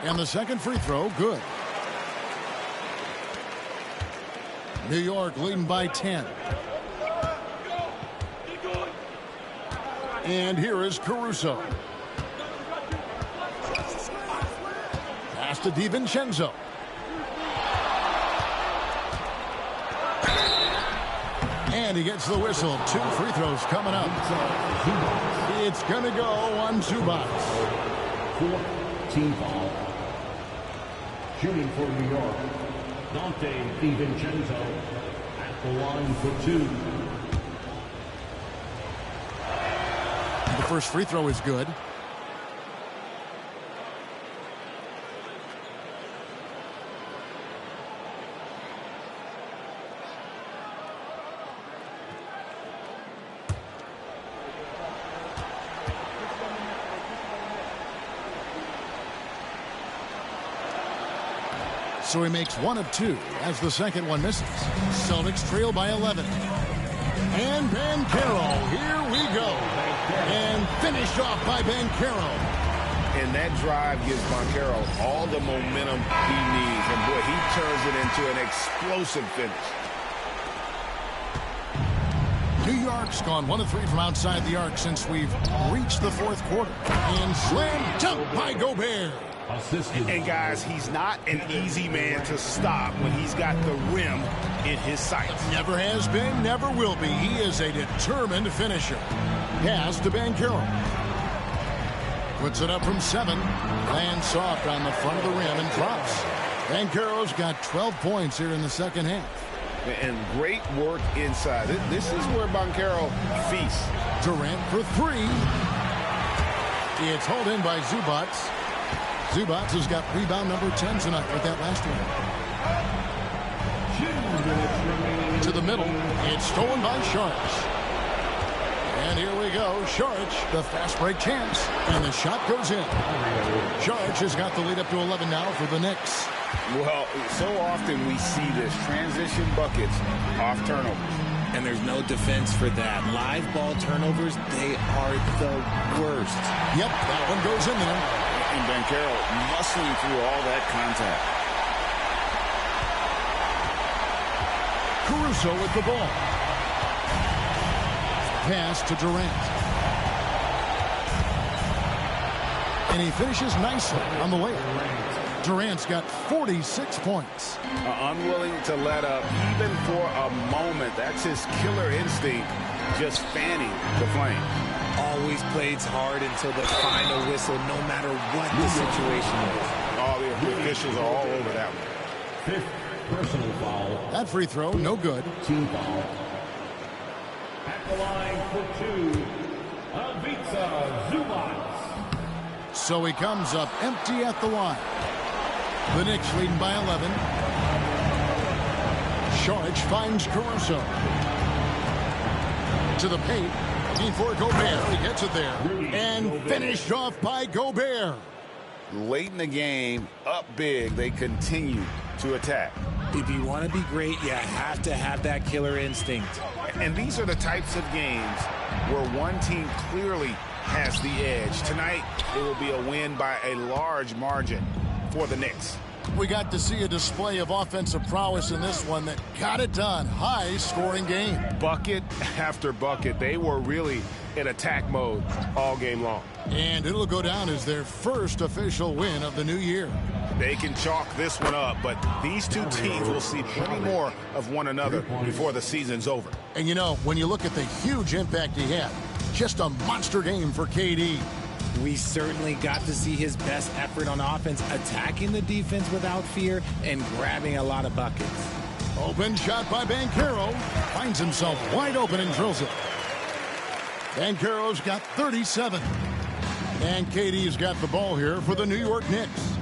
And the second free throw, good. New York leading by 10. And here is Caruso. Pass to DiVincenzo. And he gets the whistle. 2 free throws coming up. It's going to go on Zubac. 4th team foul. Shooting for New York, Dante DiVincenzo at the line for 2. The first free throw is good. So he makes 1 of 2 as the second one misses. Celtics trail by 11. And Banchero, here we go. And finished off by Banchero. And that drive gives Banchero all the momentum he needs. And boy, he turns it into an explosive finish. New York's gone 1 of 3 from outside the arc since we've reached the 4th quarter. And slam dunk by Gobert. And guys, he's not an easy man to stop when he's got the rim in his sights. Never has been, never will be. He is a determined finisher. Pass to Banchero. Puts it up from 7. Lands soft on the front of the rim and drops. Banchero's got 12 points here in the second half. And great work inside. This is where Banchero feasts. Durant for 3. It's hauled in by Zubac. Zubac has got rebound number 10 tonight with that last one. To the middle. It's stolen by Saric. And here we go. Saric, the fast break chance. And the shot goes in. Saric has got the lead up to 11 now for the Knicks. Well, so often we see this transition buckets off turnovers. And there's no defense for that. Live ball turnovers, they are the worst. Yep, that one goes in there. And Banchero muscling through all that contact. Caruso with the ball. Pass to Durant. And he finishes nicely on the layup. Durant's got 46 points. Unwilling to let up even for a moment. That's his killer instinct, just fanning the flame. Always plays hard until the final whistle, no matter what the situation is. All the officials are all over that one. Fifth personal foul. That free throw, no good. Team foul. At the line for two, Ivica Zubac. So he comes up empty at the line. The Knicks leading by 11. Saric finds Caruso. To the paint. Before Gobert. He gets it there. And finished off by Gobert. Late in the game, up big, they continue to attack. If you want to be great, you have to have that killer instinct. And these are the types of games where one team clearly has the edge. Tonight, it will be a win by a large margin for the Knicks. We got to see a display of offensive prowess in this one that got it done. High-scoring game. Bucket after bucket. They were really in attack mode all game long. And it'll go down as their first official win of the new year. They can chalk this one up, but these two teams will see plenty more of one another before the season's over. And you know, when you look at the huge impact he had, just a monster game for KD. We certainly got to see his best effort on offense, attacking the defense without fear and grabbing a lot of buckets. Open shot by Banchero. Finds himself wide open and drills it. Banchero's got 37. And KD's got the ball here for the New York Knicks.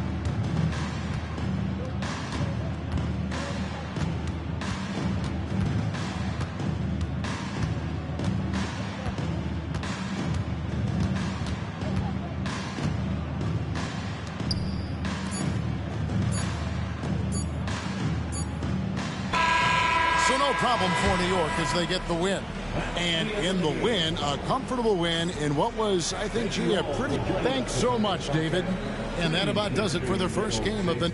So no problem for New York as they get the win. And in the win, a comfortable win in what was, I think, gee, a pretty... Thanks so much, David. And that about does it for the first game of the...